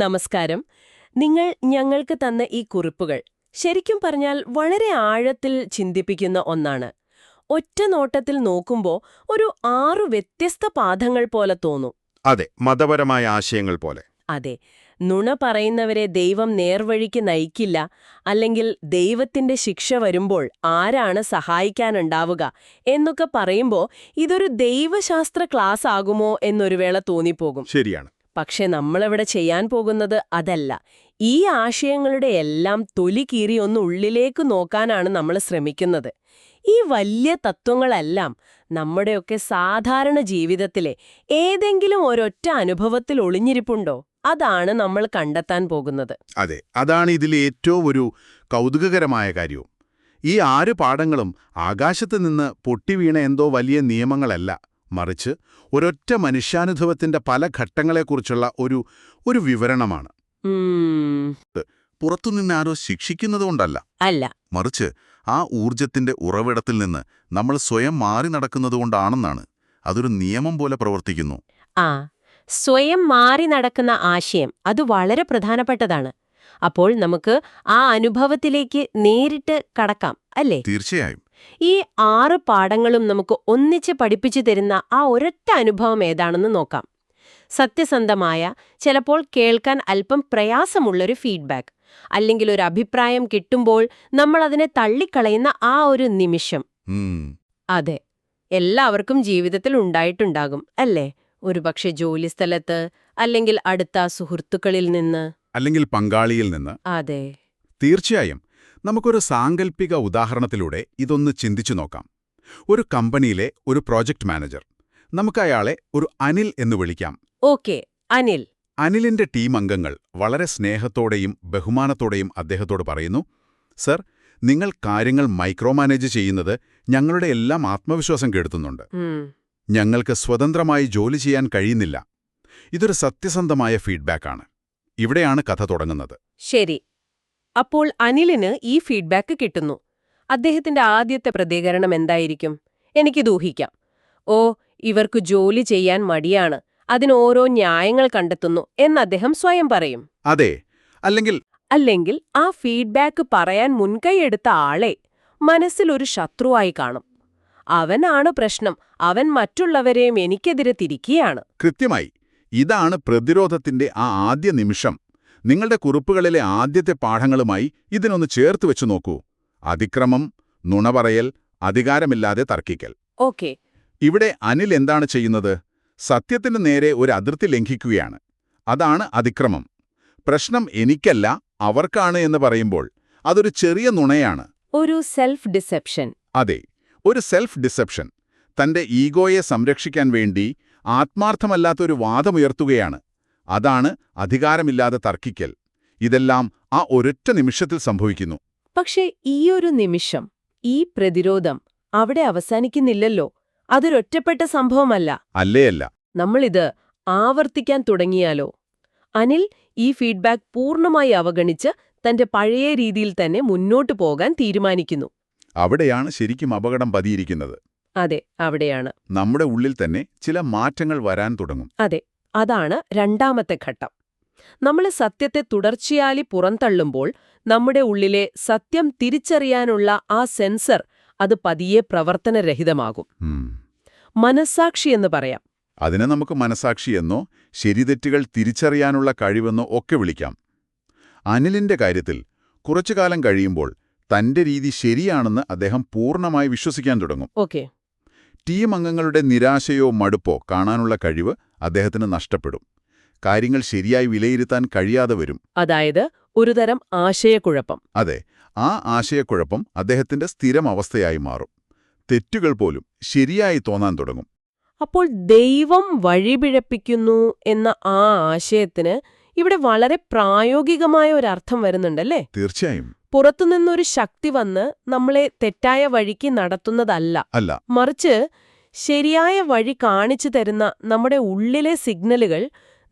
നമസ്കാരം. നിങ്ങൾ ഞങ്ങൾക്ക് തന്ന ഈ കുറിപ്പുകൾ ശരിക്കും പറഞ്ഞാൽ വളരെ ആഴത്തിൽ ചിന്തിപ്പിക്കുന്ന ഒന്നാണ്. ഒറ്റ നോട്ടത്തിൽ നോക്കുമ്പോൾ ഒരു 6 വ്യത്യസ്ത പാഠങ്ങൾ പോലെ തോന്നും. അതെ, മതപരമായ ആശയങ്ങൾ പോലെ. അതെ, നുണ പറയുന്നവരെ ദൈവം നേർവഴിക്ക് നയിക്കില്ല, അല്ലെങ്കിൽ ദൈവത്തിന്റെ ശിക്ഷ വരുമ്പോൾ ആരാണ് സഹായിക്കാനുണ്ടാവുക എന്നൊക്കെ പറയുമ്പോൾ ഇതൊരു ദൈവശാസ്ത്ര ക്ലാസ് ആകുമോ എന്നൊരു വേള തോന്നിപ്പോകും. ശരിയാണ്. പക്ഷെ നമ്മളിവിടെ ചെയ്യാൻ പോകുന്നത് അതല്ല. ഈ ആശയങ്ങളുടെ എല്ലാം തൊലി കീറി ഒന്ന് ഉള്ളിലേക്ക് നോക്കാനാണ് നമ്മൾ ശ്രമിക്കുന്നത്. ഈ വലിയ തത്വങ്ങളെല്ലാം നമ്മുടെയൊക്കെ സാധാരണ ജീവിതത്തിലെ ഏതെങ്കിലും ഒരൊറ്റ അനുഭവത്തിൽ ഒളിഞ്ഞിരിപ്പുണ്ടോ? അതാണ് നമ്മൾ കണ്ടെത്താൻ പോകുന്നത്. അതെ, അതാണ് ഇതിലെ ഏറ്റവും ഒരു കൗതുകകരമായ കാര്യവും. ഈ 6 പാഠങ്ങളും ആകാശത്ത് നിന്ന് പൊട്ടിവീണ എന്തോ വലിയ നിയമങ്ങളല്ല, മറിച്ച് ഒരൊറ്റ മനുഷ്യാനുഭവത്തിന്റെ പല ഘട്ടങ്ങളെക്കുറിച്ചുള്ള ഒരു വിവരണമാണ്. പുറത്തുനിന്ന് ആരോ ശിക്ഷിക്കുന്നതുകൊണ്ടല്ല, അല്ല, മറിച്ച് ആ ഊർജത്തിന്റെ ഉറവിടത്തിൽ നിന്ന് നമ്മൾ സ്വയം മാറി നടക്കുന്നതുകൊണ്ടാണെന്നാണ്. അതൊരു നിയമം പോലെ പ്രവർത്തിക്കുന്നു. സ്വയം മാറി നടക്കുന്ന ആശയം അത് വളരെ പ്രധാനപ്പെട്ടതാണ്. അപ്പോൾ നമുക്ക് ആ അനുഭവത്തിലേക്ക് നേരിട്ട് കടക്കാം, അല്ലേ? തീർച്ചയായും. ഈ 6 പാഠങ്ങളും നമുക്ക് ഒന്നിച്ച് പഠിപ്പിച്ചു തരുന്ന ആ ഒരൊറ്റ അനുഭവം ഏതാണെന്ന് നോക്കാം. സത്യസന്ധമായ, ചിലപ്പോൾ കേൾക്കാൻ അല്പം പ്രയാസമുള്ളൊരു ഫീഡ്ബാക്ക്, അല്ലെങ്കിൽ ഒരു അഭിപ്രായം കിട്ടുമ്പോൾ നമ്മൾ അതിനെ തള്ളിക്കളയുന്ന ആ ഒരു നിമിഷം. അതെ, എല്ലാവർക്കും ജീവിതത്തിൽ ഉണ്ടായിട്ടുണ്ടാകും, അല്ലേ? ഒരുപക്ഷെ ജോലിസ്ഥലത്ത്, അല്ലെങ്കിൽ അടുത്ത സുഹൃത്തുക്കളിൽ നിന്ന്, അല്ലെങ്കിൽ പങ്കാളിയിൽ നിന്ന്. അതെ, തീർച്ചയായും. നമുക്കൊരു സാങ്കല്പിക ഉദാഹരണത്തിലൂടെ ഇതൊന്ന് ചിന്തിച്ചു നോക്കാം. ഒരു കമ്പനിയിലെ ഒരു പ്രോജക്റ്റ് മാനേജർ. നമുക്ക് അയാളെ ഒരു അനിൽ എന്ന് വിളിക്കാം. ഓക്കെ, അനിൽ. അനിലിന്റെ ടീം അംഗങ്ങൾ വളരെ സ്നേഹത്തോടെയും ബഹുമാനത്തോടെയും അദ്ദേഹത്തോട് പറയുന്നു, സർ, നിങ്ങൾ കാര്യങ്ങൾ മൈക്രോ മാനേജ് ചെയ്യുന്നത് ഞങ്ങളുടെ എല്ലാം ആത്മവിശ്വാസം കെടുത്തുന്നുണ്ട്. ഞങ്ങൾക്ക് സ്വതന്ത്രമായി ജോലി ചെയ്യാൻ കഴിയുന്നില്ല. ഇതൊരു സത്യസന്ധമായ ഫീഡ്ബാക്കാണ്. ഇവിടെയാണ് കഥ തുടങ്ങുന്നത്. ശരി. അപ്പോൾ അനിലിന് ഈ ഫീഡ്ബാക്ക് കിട്ടുന്നു. അദ്ദേഹത്തിന്റെ ആദ്യത്തെ പ്രതികരണം എന്തായിരിക്കും? എനിക്കിത് ഊഹിക്കാം. ഓ, ഇവർക്ക് ജോലി ചെയ്യാൻ മടിയാണ്, അതിന് ഓരോ ന്യായങ്ങൾ കണ്ടെത്തുന്നു എന്ന് അദ്ദേഹം സ്വയം പറയും. അതെ. അല്ലെങ്കിൽ ആ ഫീഡ്ബാക്ക് പറയാൻ മുൻകൈയെടുത്ത ആളെ മനസ്സിലൊരു ശത്രുവായി കാണും. അവനാണ് പ്രശ്നം, അവൻ മറ്റുള്ളവരെയും എനിക്കെതിരെ തിരിക്കുകയാണ്. കൃത്യമായി. ഇതാണ് പ്രതിരോധത്തിന്റെ ആ ആദ്യ നിമിഷം. നിങ്ങളുടെ കുറിപ്പുകളിലെ ആദ്യത്തെ പാഠങ്ങളുമായി ഇതിനൊന്ന് ചേർത്ത് വെച്ചു നോക്കൂ. അതിക്രമം, നുണ പറയൽ, അധികാരമില്ലാതെ തർക്കിക്കൽ. ഓക്കെ. ഇവിടെ അനിൽ എന്താണ് ചെയ്യുന്നത്? സത്യത്തിന് നേരെ ഒരു അതിർത്തി ലംഘിക്കുകയാണ്. അതാണ് അതിക്രമം. പ്രശ്നം എനിക്കല്ല, അവർക്കാണ് എന്ന് പറയുമ്പോൾ അതൊരു ചെറിയ നുണയാണ്. ഒരു സെൽഫ് ഡിസെപ്ഷൻ. അതെ, ഒരു സെൽഫ് ഡിസെപ്ഷൻ. തന്റെ ഈഗോയെ സംരക്ഷിക്കാൻ വേണ്ടി ആത്മാർത്ഥമല്ലാത്തൊരു വാദമുയർത്തുകയാണ്. അതാണ് അധികാരമില്ലാതെ തർക്കിക്കൽ. ഇതെല്ലാം ആ ഒരൊറ്റ നിമിഷത്തിൽ സംഭവിക്കുന്നു. പക്ഷേ ഈയൊരു നിമിഷം, ഈ പ്രതിരോധം അവിടെ അവസാനിക്കുന്നില്ലല്ലോ. അതൊരൊറ്റപ്പെട്ട സംഭവമല്ല. അല്ലേയല്ല. നമ്മളിത് ആവർത്തിക്കാൻ തുടങ്ങിയാലോ? അനിൽ ഈ ഫീഡ്ബാക്ക് പൂർണ്ണമായി അവഗണിച്ച് തന്റെ പഴയ രീതിയിൽ തന്നെ മുന്നോട്ടു പോകാൻ തീരുമാനിക്കുന്നു. അവിടെയാണ് ശരിക്കും അപകടം പതിയിരിക്കുന്നത്. അതെ, അവിടെയാണ് നമ്മുടെ ഉള്ളിൽ തന്നെ ചില മാറ്റങ്ങൾ വരാൻ തുടങ്ങും. അതെ, അതാണ് രണ്ടാമത്തെ ഘട്ടം. നമ്മൾ സത്യത്തെ തുടർച്ചയായി പുറന്തള്ളുമ്പോൾ നമ്മുടെ ഉള്ളിലെ സത്യം തിരിച്ചറിയാനുള്ള ആ സെൻസർ അത് പതിയെ പ്രവർത്തനരഹിതമാകും. മനസ്സാക്ഷി എന്ന് പറയാം. അതിനെ നമുക്ക് മനസ്സാക്ഷിയെന്നോ ശരിതെറ്റുകൾ തിരിച്ചറിയാനുള്ള കഴിവെന്നോ ഒക്കെ വിളിക്കാം. അനിലിന്റെ കാര്യത്തിൽ കുറച്ചുകാലം കഴിയുമ്പോൾ തന്റെ രീതി ശരിയാണെന്ന് അദ്ദേഹം പൂർണ്ണമായി വിശ്വസിക്കാൻ തുടങ്ങും. ഓക്കെ. ടീം അംഗങ്ങളുടെ നിരാശയോ മടുപ്പോ കാണാനുള്ള കഴിവ് അദ്ദേഹത്തിന് നഷ്ടപ്പെടും. കാര്യങ്ങൾ ശരിയായി വിലയിരുത്താൻ കഴിയാതെ വരും. അതായത് ഒരുതരം ആശയക്കുഴപ്പം. അതെ, ആ ആശയക്കുഴപ്പം അദ്ദേഹത്തിന്റെ സ്ഥിരം അവസ്ഥയായി മാറും. തെറ്റുകൾ പോലും ശരിയായി തോന്നാൻ തുടങ്ങും. അപ്പോൾ ദൈവം വഴിപിഴപ്പിക്കുന്നു എന്ന ആ ആശയത്തിന് ഇവിടെ വളരെ പ്രായോഗികമായ ഒരർത്ഥം വരുന്നുണ്ടല്ലേ? തീർച്ചയായും. പുറത്തുനിന്നൊരു ശക്തി വന്ന് നമ്മളെ തെറ്റായ വഴിക്ക് നടത്തുന്നതല്ല, മറിച്ച് ശരിയായ വഴി കാണിച്ചു തരുന്ന നമ്മുടെ ഉള്ളിലെ സിഗ്നലുകൾ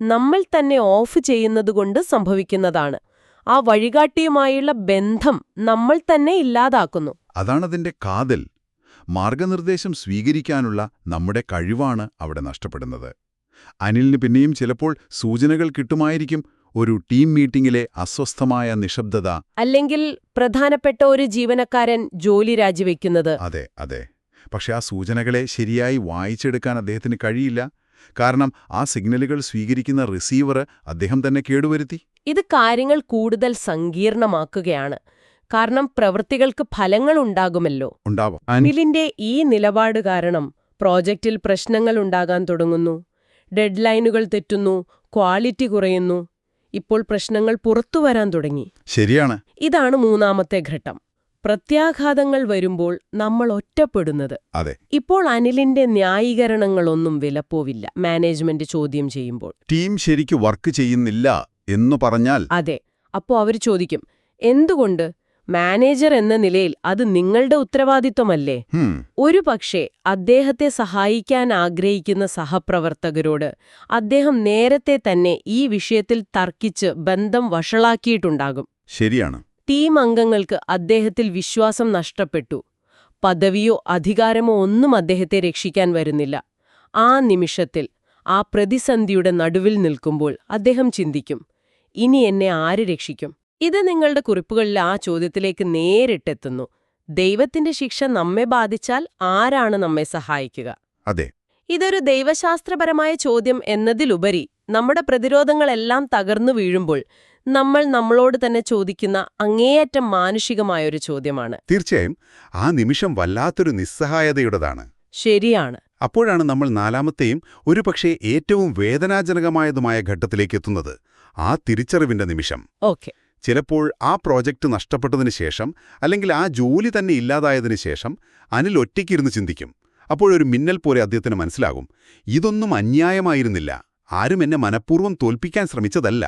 നമ്മൾ തന്നെ ഓഫ് ചെയ്യുന്നതുകൊണ്ട് സംഭവിക്കുന്നതാണ്. ആ വഴികാട്ടിയുമായുള്ള ബന്ധം നമ്മൾ തന്നെ ഇല്ലാതാക്കുന്നു. അതാണതിന്റെ കാതൽ. മാർഗനിർദ്ദേശം സ്വീകരിക്കാനുള്ള നമ്മുടെ കഴിവാണ് അവിടെ നഷ്ടപ്പെടുന്നത്. അനിലിന് പിന്നെയും ചിലപ്പോൾ സൂചനകൾ കിട്ടുമായിരിക്കും. ഒരു ടീം മീറ്റിംഗിലെ അസ്വസ്ഥമായ നിശബ്ദത. അല്ലെങ്കിൽ പ്രധാനപ്പെട്ട ഒരു ജീവനക്കാരൻ ജോലി രാജിവെക്കുന്നത്. അതെ അതെ. പക്ഷെ ആ സൂചനകളെ ശരിയായി വായിച്ചെടുക്കാൻ അദ്ദേഹത്തിന് കഴിയില്ല. കാരണം ആ സിഗ്നലുകൾ സ്വീകരിക്കുന്ന റിസീവർ അദ്ദേഹം തന്നെ കേടുവരുത്തി. ഇത് കാര്യങ്ങൾ കൂടുതൽ സങ്കീർണമാക്കുകയാണ്. കാരണം പ്രവൃത്തികൾക്ക് ഫലങ്ങളുണ്ടാകുമല്ലോ. ഉണ്ടാവാം. അനിലിന്റെ ഈ നിലപാട് കാരണം പ്രോജക്റ്റിൽ പ്രശ്നങ്ങൾ ഉണ്ടാകാൻ തുടങ്ങുന്നു. ഡെഡ്ലൈനുകൾ തെറ്റുന്നു, ക്വാളിറ്റി കുറയുന്നു. ഇപ്പോൾ പ്രശ്നങ്ങൾ പുറത്തുവരാൻ തുടങ്ങി. ശരിയാണ്. ഇതാണ് മൂന്നാമത്തെ ഘട്ടം. പ്രത്യാഘാതങ്ങൾ വരുമ്പോൾ നമ്മൾ ഒറ്റപ്പെടുന്നത്. അതെ. ഇപ്പോൾ അനിലിന്റെ ന്യായീകരണങ്ങളൊന്നും വിലപ്പോവില്ല മാനേജ്മെന്റ് ചോദ്യം ചെയ്യുമ്പോൾ. ടീം ശരിക്ക് വർക്ക് ചെയ്യുന്നില്ല എന്നു പറഞ്ഞാൽ. അതെ. അപ്പോ അവർ ചോദിക്കും, എന്തുകൊണ്ട്? മാനേജർ എന്ന നിലയിൽ അത് നിങ്ങളുടെ ഉത്തരവാദിത്വമല്ലേ? ഒരുപക്ഷേ അദ്ദേഹത്തെ സഹായിക്കാൻ ആഗ്രഹിക്കുന്ന സഹപ്രവർത്തകരോട് അദ്ദേഹം നേരത്തെ തന്നെ ഈ വിഷയത്തിൽ തർക്കിച്ച് ബന്ധം വഷളാക്കിയിട്ടുണ്ടാകും. ശരിയാണ്. ടീം അംഗങ്ങൾക്ക് അദ്ദേഹത്തിൽ വിശ്വാസം നഷ്ടപ്പെട്ടു. പദവിയോ അധികാരമോ ഒന്നും അദ്ദേഹത്തെ രക്ഷിക്കാൻ വരുന്നില്ല. ആ നിമിഷത്തിൽ, ആ പ്രതിസന്ധിയുടെ നടുവിൽ നിൽക്കുമ്പോൾ അദ്ദേഹം ചിന്തിക്കും, ഇനി എന്നെ ആര് രക്ഷിക്കും? ഇത് നിങ്ങളുടെ കുറിപ്പുകളിൽ ആ ചോദ്യത്തിലേക്ക് നേരിട്ടെത്തുന്നു. ദൈവത്തിന്റെ ശിക്ഷ നമ്മെ ബാധിച്ചാൽ ആരാണ് നമ്മെ സഹായിക്കുക? അതെ. ഇതൊരു ദൈവശാസ്ത്രപരമായ ചോദ്യം എന്നതിലുപരി നമ്മുടെ പ്രതിരോധങ്ങളെല്ലാം തകർന്നു വീഴുമ്പോൾ നമ്മൾ നമ്മളോട് തന്നെ ചോദിക്കുന്ന അങ്ങേയറ്റം മാനുഷികമായൊരു ചോദ്യമാണ്. തീർച്ചയായും ആ നിമിഷം വല്ലാത്തൊരു നിസ്സഹായതയുടേതാണ്. ശരിയാണ്. അപ്പോഴാണ് നമ്മൾ നാലാമത്തെയും ഒരുപക്ഷേ ഏറ്റവും വേദനാജനകമായതുമായ ഘട്ടത്തിലേക്ക് എത്തുന്നത്. ആ തിരിച്ചറിവിന്റെ നിമിഷം. ഓക്കെ. ചിലപ്പോൾ ആ പ്രോജക്റ്റ് നഷ്ടപ്പെട്ടതിന് ശേഷം, അല്ലെങ്കിൽ ആ ജോലി തന്നെ ഇല്ലാതായതിനു ശേഷം അനിൽ ഒറ്റയ്ക്കിരുന്ന് ചിന്തിക്കും. അപ്പോഴൊരു മിന്നൽ പോലെ അദ്ദേഹത്തിന് മനസ്സിലാകും, ഇതൊന്നും അന്യായമായിരുന്നില്ല. ആരും എന്നെ മനഃപൂർവ്വം തോൽപ്പിക്കാൻ ശ്രമിച്ചതല്ല.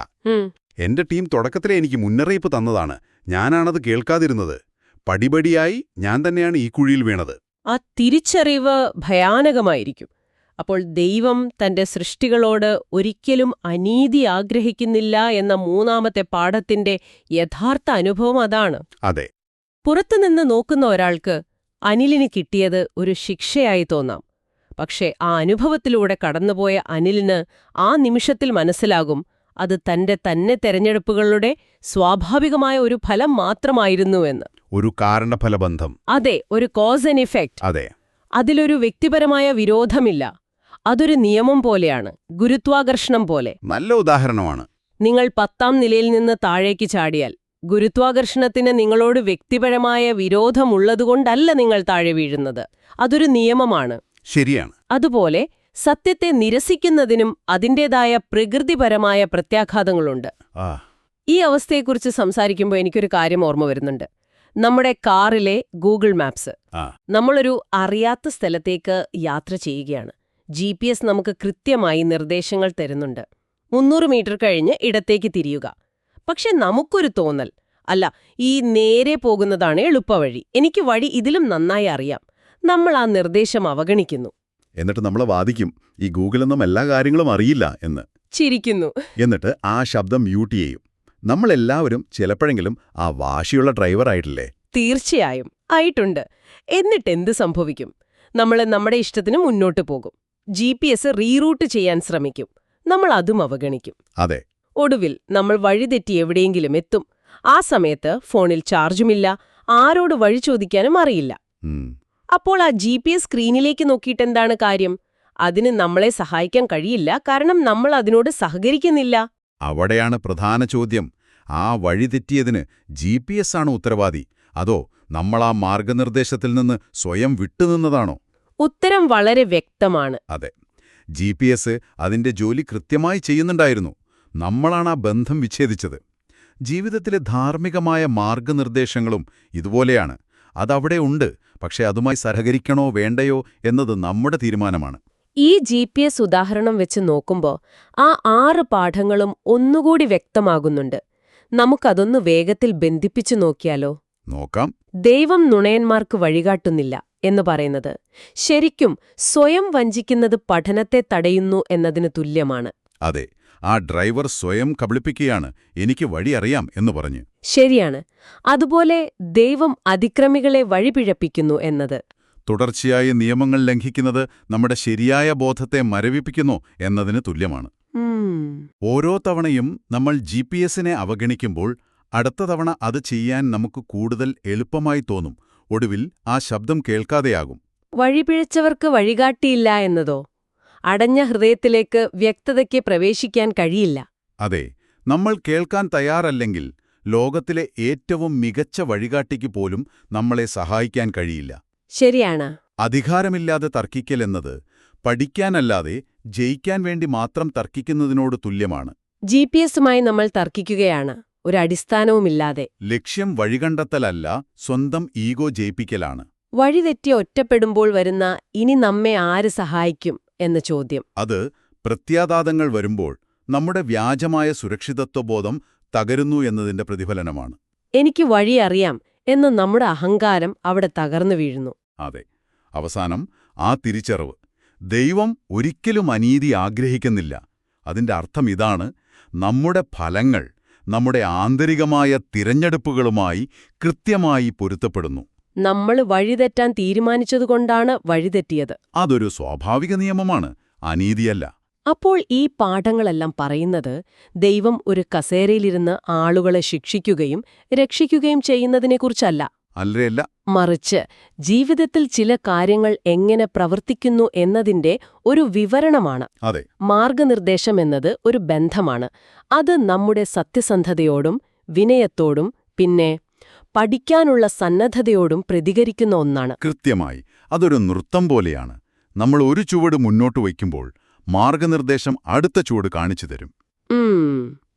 എന്റെ ടീം തുടക്കത്തിലെ എനിക്ക് മുന്നറിയിപ്പ് തന്നതാണ്. ഞാനാണത് കേൾക്കാതിരുന്നത്. പടിപടിയായി ഞാൻ തന്നെയാണ് ഈ കുഴിയിൽ വീണത്. ആ തിരിച്ചറിവ് ഭയാനകമായിരിക്കും. അപ്പോൾ ദൈവം തന്റെ സൃഷ്ടികളോട് ഒരിക്കലും അനീതി ആഗ്രഹിക്കുന്നില്ല എന്ന മൂന്നാമത്തെ പാഠത്തിന്റെ യഥാർത്ഥ അനുഭവം അതാണ്. അതെ. പുറത്തുനിന്ന് നോക്കുന്ന ഒരാൾക്ക് അനിലിന് കിട്ടിയത് ഒരു ശിക്ഷയായി തോന്നാം. പക്ഷേ ആ അനുഭവത്തിലൂടെ കടന്നുപോയ അനിലിന് ആ നിമിഷത്തിൽ മനസ്സിലാകും, അത് തന്റെ തന്നെ തെരഞ്ഞെടുപ്പുകളുടെ സ്വാഭാവികമായ ഒരു ഫലം മാത്രമായിരുന്നുവെന്ന്. ഒരു കാരണഫലബന്ധം. അതെ, ഒരു കോസ് ആൻഡ് ഇഫക്റ്റ്. അതെ. അതിലൊരു വ്യക്തിപരമായ വിരോധമില്ല. അതൊരു നിയമം പോലെയാണ്, ഗുരുത്വാകർഷണം പോലെ. നല്ല ഉദാഹരണമാണ്. നിങ്ങൾ 10ാം നിലയിൽ നിന്ന് താഴേക്ക് ചാടിയാൽ ഗുരുത്വാകർഷണത്തിന് നിങ്ങളോട് വ്യക്തിപരമായ വിരോധമുള്ളതുകൊണ്ടല്ല നിങ്ങൾ താഴെ വീഴുന്നത്. അതൊരു നിയമമാണ്. ശരിയാണ്. അതുപോലെ സത്യത്തെ നിരസിക്കുന്നതിനും അതിൻ്റെതായ പ്രകൃതിപരമായ പ്രത്യാഘാതങ്ങളുണ്ട്. ഈ അവസ്ഥയെക്കുറിച്ച് സംസാരിക്കുമ്പോൾ എനിക്കൊരു കാര്യം ഓർമ്മ വരുന്നുണ്ട്. നമ്മുടെ കാറിലെ ഗൂഗിൾ മാപ്സ്. നമ്മളൊരു അറിയാത്ത സ്ഥലത്തേക്ക് യാത്ര ചെയ്യുകയാണ്. GPS നമുക്ക് കൃത്യമായി നിർദ്ദേശങ്ങൾ തരുന്നുണ്ട്. 300 മീറ്റർ കഴിഞ്ഞ് ഇടത്തേക്ക് തിരിയുക. പക്ഷെ നമുക്കൊരു തോന്നൽ, അല്ല, ഈ നേരെ പോകുന്നതാണ് എളുപ്പവഴി, എനിക്ക് വഴി ഇതിലും നന്നായി അറിയാം. നമ്മൾ ആ നിർദ്ദേശം അവഗണിക്കുന്നു. എന്നിട്ട് നമ്മൾ വാദിക്കും, ഈ ഗൂഗിളൊന്നും എല്ലാ കാര്യങ്ങളും അറിയില്ല എന്ന്. ചിരിക്കുന്നു. എന്നിട്ട് ആ ശബ്ദം മ്യൂട്ട് ചെയ്യും. നമ്മളെല്ലാവരും ചിലപ്പോഴെങ്കിലും ആ വാശിയുള്ള ഡ്രൈവർ ആയിട്ടില്ലേ? തീർച്ചയായും ആയിട്ടുണ്ട്. എന്നിട്ടെന്ത് സംഭവിക്കും? നമ്മൾ നമ്മുടെ ഇഷ്ടത്തിന് മുന്നോട്ട് പോകും. GPS റീറൂട്ട് ചെയ്യാൻ ശ്രമിക്കും. നമ്മൾ അതും അവഗണിക്കും. അതെ. ഒടുവിൽ നമ്മൾ വഴിതെറ്റി എവിടെയെങ്കിലും എത്തും. ആ സമയത്ത് ഫോണിൽ ചാർജുമില്ല, ആരോട് വഴി ചോദിക്കാനും അറിയില്ല. അപ്പോൾ ആ GPS സ്ക്രീനിലേക്ക് നോക്കിയിട്ടെന്താണ് കാര്യം? അതിന് നമ്മളെ സഹായിക്കാൻ കഴിയില്ല, കാരണം നമ്മൾ അതിനോട് സഹകരിക്കുന്നില്ല. അവിടെയാണ് പ്രധാന ചോദ്യം. ആ വഴിതെറ്റിയതിന് GPS ആണോ ഉത്തരവാദി, അതോ നമ്മളാ മാർഗനിർദ്ദേശത്തിൽ നിന്ന് സ്വയം വിട്ടുനിന്നതാണോ? ഉത്തരം വളരെ വ്യക്തമാണ്. അതെ. GPS അതിന്റെ ജോലി കൃത്യമായി ചെയ്യുന്നുണ്ടായിരുന്നു. നമ്മളാണ് ആ ബന്ധം വിച്ഛേദിച്ചത്. ജീവിതത്തിലെ ധാർമ്മികമായ മാർഗനിർദ്ദേശങ്ങളും ഇതുപോലെയാണ്. അതവിടെ ഉണ്ട്, പക്ഷെ അതുമായി സഹകരിക്കണോ വേണ്ടയോ എന്നത് നമ്മുടെ തീരുമാനമാണ്. ഈ GPS ഉദാഹരണം വെച്ച് നോക്കുമ്പോൾ ആ 6 പാഠങ്ങളും ഒന്നുകൂടി വ്യക്തമാകുന്നുണ്ട്. നമുക്കതൊന്ന് വേഗത്തിൽ ബന്ധിപ്പിച്ചു നോക്കിയാലോ? നോക്കാം. ദൈവം നുണയന്മാർക്ക് വഴികാട്ടുന്നില്ല എന്ന് പറയുന്നത് ശരിക്കും സ്വയം വഞ്ചിക്കുന്നത് പഠനത്തെ തടയുന്നു എന്നതിന് തുല്യമാണ്. അതെ. ആ ഡ്രൈവർ സ്വയം കബളിപ്പിക്കുകയാണ്, എനിക്ക് വഴി അറിയാം എന്ന് പറഞ്ഞ്. ശരിയാണ്. അതുപോലെ ദൈവം അതിക്രമികളെ വഴിപിഴപ്പിക്കുന്നു എന്നത്. തുടർച്ചയായ നിയമങ്ങൾ ലംഘിക്കുന്നത് നമ്മുടെ ശരിയായ ബോധത്തെ മരവിപ്പിക്കുന്നു എന്നതിന് തുല്യമാണ്. ഓരോ തവണയും നമ്മൾ GPS-നെ അവഗണിക്കുമ്പോൾ അടുത്ത തവണ അത് ചെയ്യാൻ നമുക്ക് കൂടുതൽ എളുപ്പമായി തോന്നും. ഒടുവിൽ ആ ശബ്ദം കേൾക്കാതെയാകും. വഴിപിഴച്ചവർക്ക് വഴികാട്ടിയില്ല എന്നതോ? അടഞ്ഞ ഹൃദയത്തിലേക്ക് വ്യക്തതയ്ക്ക് പ്രവേശിക്കാൻ കഴിയില്ല. അതെ, നമ്മൾ കേൾക്കാൻ തയ്യാറല്ലെങ്കിൽ ലോകത്തിലെ ഏറ്റവും മികച്ച വഴികാട്ടിക്ക് പോലും നമ്മളെ സഹായിക്കാൻ കഴിയില്ല. ശരിയാണ്. അധികാരമില്ലാതെ തർക്കിക്കലെന്നത് പഠിക്കാനല്ലാതെ ജയിക്കാൻ വേണ്ടി മാത്രം തർക്കിക്കുന്നതിനോട് തുല്യമാണ്. GPS-മായി നമ്മൾ തർക്കിക്കുകയാണ്, ഒരു അടിസ്ഥാനവുമില്ലാതെ. ലക്ഷ്യം വഴികണ്ടെത്തലല്ല, സ്വന്തം ഈഗോ ജയിപ്പിക്കലാണ്. വഴിതെറ്റി ഒറ്റപ്പെടുമ്പോൾ വരുന്ന "ഇനി നമ്മെ ആര് സഹായിക്കും" എന്ന ചോദ്യം. അത് പ്രത്യാഘാതങ്ങൾ വരുമ്പോൾ നമ്മുടെ വ്യാജമായ സുരക്ഷിതത്വബോധം തകരുന്നു എന്നതിന്റെ പ്രതിഫലനമാണ്. എനിക്ക് വഴി അറിയാം എന്ന നമ്മുടെ അഹങ്കാരം അവിടെ തകർന്നു വീഴുന്നു. അതെ. അവസാനം ആ തിരിച്ചറിവ്. ദൈവം ഒരിക്കലും അനീതി ആഗ്രഹിക്കുന്നില്ല. അതിന്റെ അർത്ഥം ഇതാണ്: നമ്മുടെ ഫലങ്ങൾ നമ്മുടെ ആന്തരികമായ തിരഞ്ഞെടുപ്പുകളുമായി കൃത്യമായി പൊരുത്തപ്പെടുന്നു. നമ്മൾ വഴിതെറ്റാൻ തീരുമാനിച്ചതുകൊണ്ടാണ് വഴിതെറ്റിയത്. അതൊരു സ്വാഭാവിക നിയമമാണ്, അനീതിയല്ല. അപ്പോൾ ഈ പാഠങ്ങളെല്ലാം പറയുന്നത് ദൈവം ഒരു കസേരയിലിരുന്ന് ആളുകളെ ശിക്ഷിക്കുകയും രക്ഷിക്കുകയും ചെയ്യുന്നതിനെക്കുറിച്ചല്ല. അല്ലല്ല. മറിച്ച് ജീവിതത്തിൽ ചില കാര്യങ്ങൾ എങ്ങനെ പ്രവർത്തിക്കുന്നു എന്നതിന്റെ ഒരു വിവരണമാണ്. അതെ. മാർഗനിർദ്ദേശം എന്നത് ഒരു ബന്ധമാണ്. അത് നമ്മുടെ സത്യസന്ധതയോടും വിനയത്തോടും പിന്നെ പഠിക്കാനുള്ള സന്നദ്ധതയോടും പ്രതികരിക്കുന്ന ഒന്നാണ്. കൃത്യമായി. അതൊരു നൃത്തം പോലെയാണ്. നമ്മൾ ഒരു ചുവട് മുന്നോട്ട് വയ്ക്കുമ്പോൾ മാർഗനിർദ്ദേശം അടുത്ത ചുവട് കാണിച്ചു തരും.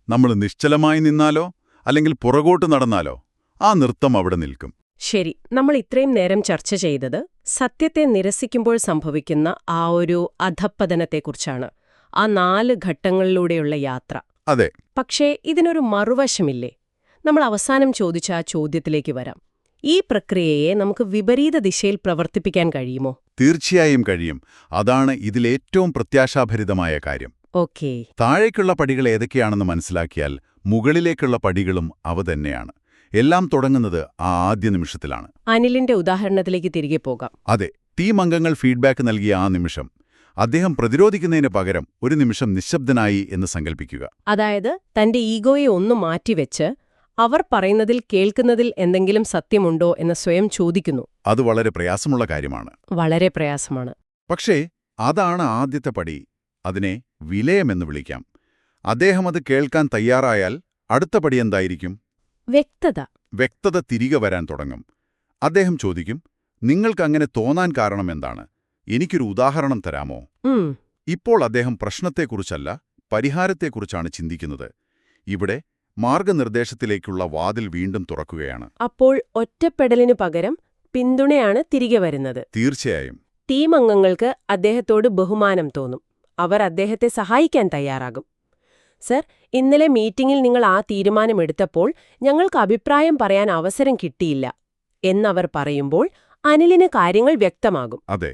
നമ്മൾ നിശ്ചലമായി നിന്നാലോ അല്ലെങ്കിൽ പുറകോട്ട് നടന്നാലോ ആ നൃത്തം അവിടെ നിൽക്കും. ശരി. നമ്മൾ ഇത്രയും നേരം ചർച്ച ചെയ്തത് സത്യത്തെ നിരസിക്കുമ്പോൾ സംഭവിക്കുന്ന ആ ഒരു അധപ്പതനത്തെക്കുറിച്ചാണ്, ആ 4 ഘട്ടങ്ങളിലൂടെയുള്ള യാത്ര. അതെ. പക്ഷേ ഇതിനൊരു മറുവശമില്ലേ? നമ്മൾ അവസാനം ചോദിച്ച ആ ചോദ്യത്തിലേക്ക് വരാം. ഈ പ്രക്രിയയെ നമുക്ക് വിപരീത ദിശയിൽ പ്രവർത്തിപ്പിക്കാൻ കഴിയുമോ? തീർച്ചയായും കഴിയും. അതാണ് ഇതിലേറ്റവും പ്രത്യാശാഭരിതമായ കാര്യം. ഓക്കേ. താഴേക്കുള്ള പടികൾ ഏതൊക്കെയാണെന്ന് മനസ്സിലാക്കിയാൽ മുകളിലേക്കുള്ള പടികളും അവ തന്നെയാണ്. എല്ലാം തുടങ്ങുന്നത് ആ ആദ്യ നിമിഷത്തിലാണ്. അനിലിന്റെ ഉദാഹരണത്തിലേക്ക് തിരികെ പോകാം. അതെ. ടീം അംഗങ്ങൾ ഫീഡ്ബാക്ക് നൽകിയ ആ നിമിഷം അദ്ദേഹം പ്രതിരോധിക്കുന്നതിന് പകരം ഒരു നിമിഷം നിശബ്ദനായി എന്ന് സങ്കൽപ്പിക്കുക. അതായത് തന്റെ ഈഗോയെ ഒന്ന് മാറ്റിവെച്ച് അവർ പറയുന്നതിൽ കേൾക്കുന്നതിൽ എന്തെങ്കിലും സത്യമുണ്ടോ എന്ന് സ്വയം ചോദിക്കുന്നു. അത് വളരെ പ്രയാസമുള്ള കാര്യമാണ്. വളരെ പ്രയാസമാണ്. പക്ഷേ അതാണ് ആദ്യത്തെ പടി. അതിനെ വിലയമെന്ന് വിളിക്കാം. അദ്ദേഹം അത് കേൾക്കാൻ തയ്യാറായാൽ അടുത്ത പടി എന്തായിരിക്കും? വ്യക്തത. വ്യക്തത തിരികെ വരാൻ തുടങ്ങും. അദ്ദേഹം ചോദിക്കും, നിങ്ങൾക്കങ്ങനെ തോന്നാൻ കാരണം എന്താണ്? എനിക്കൊരു ഉദാഹരണം തരാമോ? ഇപ്പോൾ അദ്ദേഹം പ്രശ്നത്തെക്കുറിച്ചല്ല, പരിഹാരത്തെക്കുറിച്ചാണ് ചിന്തിക്കുന്നത്. ഇവിടെ മാർഗനിർദ്ദേശത്തിലേക്കുള്ള വാതിൽ വീണ്ടും തുറക്കുകയാണ്. അപ്പോൾ ഒറ്റപ്പെടലിനു പകരം പിന്തുണയാണ് തിരികെ വരുന്നത്. തീർച്ചയായും. ടീം അംഗങ്ങൾക്ക് അദ്ദേഹത്തോട് ബഹുമാനം തോന്നും. അവർ അദ്ദേഹത്തെ സഹായിക്കാൻ തയ്യാറാകും. സർ, ഇന്നലെ മീറ്റിംഗിൽ നിങ്ങൾ ആ തീരുമാനമെടുത്തപ്പോൾ ഞങ്ങൾക്ക് അഭിപ്രായം പറയാൻ അവസരം കിട്ടിയില്ല എന്നവർ പറയുമ്പോൾ അനിലിന് കാര്യങ്ങൾ വ്യക്തമാകും. അതെ.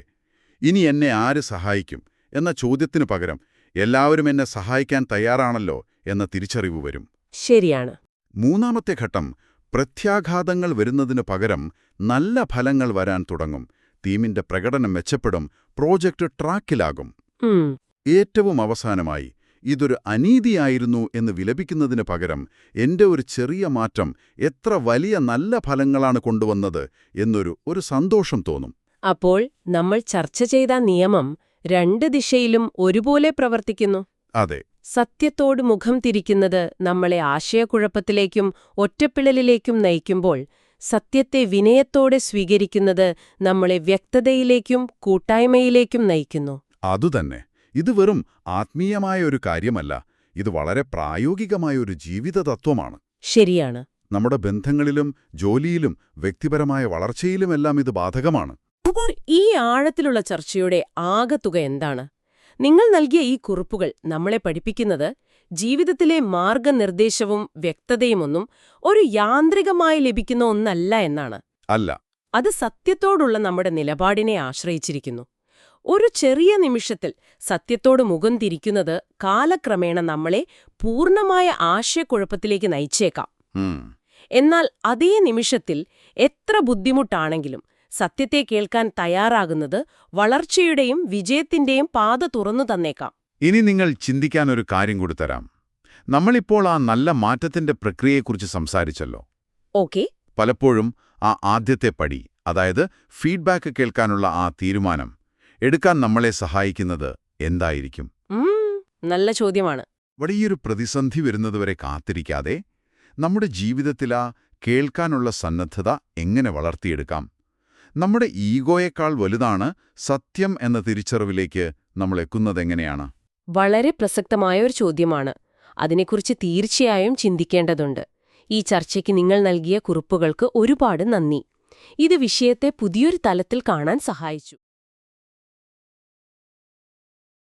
ഇനി എന്നെ ആര് സഹായിക്കും എന്ന ചോദ്യത്തിനു പകരം എല്ലാവരും എന്നെ സഹായിക്കാൻ തയ്യാറാണല്ലോ എന്ന തിരിച്ചറിവ് വരും. ശരിയാണ്. മൂന്നാമത്തെ ഘട്ടം, പ്രത്യാഘാതങ്ങൾ വരുന്നതിനു പകരം നല്ല ഫലങ്ങൾ വരാൻ തുടങ്ങും. ടീമിന്റെ പ്രകടനം മെച്ചപ്പെടും, പ്രോജക്റ്റ് ട്രാക്കിലാകും. ഏറ്റവും അവസാനമായി, ഇതൊരു അനീതിയായിരുന്നു എന്ന് വിലപിക്കുന്നതിന് പകരം എന്റെ ഒരു ചെറിയ മാറ്റം എത്ര വലിയ നല്ല ഫലങ്ങളാണ് കൊണ്ടുവന്നത് എന്നൊരു സന്തോഷം തോന്നും. അപ്പോൾ നമ്മൾ ചർച്ച ചെയ്ത നിയമം 2 ദിശയിലും ഒരുപോലെ പ്രവർത്തിക്കുന്നു. അതെ. സത്യത്തോട് മുഖം തിരിക്കുന്നത് നമ്മളെ ആശയക്കുഴപ്പത്തിലേക്കും ഒറ്റപ്പിളലിലേക്കും നയിക്കുമ്പോൾ, സത്യത്തെ വിനയത്തോടെ സ്വീകരിക്കുന്നത് നമ്മളെ വ്യക്തതയിലേക്കും കൂട്ടായ്മയിലേക്കും നയിക്കുന്നു. അതുതന്നെ. ഇത് വെറും ആത്മീയമായ ഒരു കാര്യമല്ല, ഇത് വളരെ പ്രായോഗികമായ ഒരു ജീവിത തത്വമാണ്. ശരിയാണ്. നമ്മുടെ ബന്ധങ്ങളിലും ജോലിയിലും വ്യക്തിപരമായ വളർച്ചയിലുമെല്ലാം ഇത് ബാധകമാണ്. അപ്പോൾ ഈ ആഴത്തിലുള്ള ചർച്ചയുടെ ആകെത്തുക എന്താണ്? നിങ്ങൾ നൽകിയ ഈ കുറിപ്പുകൾ നമ്മളെ പഠിപ്പിക്കുന്നത് ജീവിതത്തിലെ മാർഗനിർദ്ദേശവും വ്യക്തതയുമൊന്നും ഒരു യാന്ത്രികമായി ലഭിക്കുന്ന ഒന്നല്ല എന്നാണ്. അല്ല. അത് സത്യത്തോടുള്ള നമ്മുടെ നിലപാടിനെ ആശ്രയിച്ചിരിക്കുന്നു. ഒരു ചെറിയ നിമിഷത്തിൽ സത്യത്തോട് മുഖം തിരിക്കുന്നത് കാലക്രമേണ നമ്മളെ പൂർണ്ണമായ ആശയക്കുഴപ്പത്തിലേക്ക് നയിച്ചേക്കാം. എന്നാൽ അതേ നിമിഷത്തിൽ എത്ര ബുദ്ധിമുട്ടാണെങ്കിലും സത്യത്തെ കേൾക്കാൻ തയ്യാറാകുന്നത് വളർച്ചയുടെയും വിജയത്തിന്റെയും പാത തുറന്നു തന്നേക്കാം. ഇനി നിങ്ങൾ ചിന്തിക്കാൻ ഒരു കാര്യം കൂടി തരാം. നമ്മളിപ്പോൾ ആ നല്ല മാറ്റത്തിന്റെ പ്രക്രിയയെക്കുറിച്ച് സംസാരിച്ചല്ലോ. ഓക്കെ. പലപ്പോഴും ആ ആദ്യത്തെ പടി, അതായത് ഫീഡ്ബാക്ക് കേൾക്കാനുള്ള ആ തീരുമാനം എടുക്കാൻ നമ്മളെ സഹായിക്കുന്നത് എന്തായിരിക്കും? നല്ല ചോദ്യമാണ്. വലിയൊരു പ്രതിസന്ധി വരുന്നതുവരെ കാത്തിരിക്കാതെ നമ്മുടെ ജീവിതത്തിലാ കേൾക്കാനുള്ള സന്നദ്ധത എങ്ങനെ വളർത്തിയെടുക്കാം? നമ്മുടെ ഈഗോയേക്കാൾ വലുതാണ് സത്യം എന്ന തിരിച്ചറിവിലേക്ക് നമ്മൾ എത്തുന്നതെങ്ങനെയാണ്? വളരെ പ്രസക്തമായ ഒരു ചോദ്യമാണ്. അതിനെക്കുറിച്ച് തീർച്ചയായും ചിന്തിക്കേണ്ടതുണ്ട്. ഈ ചർച്ചയ്ക്ക് നിങ്ങൾ നൽകിയ കുറിപ്പുകൾക്ക് ഒരുപാട് നന്ദി. ഇത് വിഷയത്തെ പുതിയൊരു തലത്തിൽ കാണാൻ സഹായിച്ചു.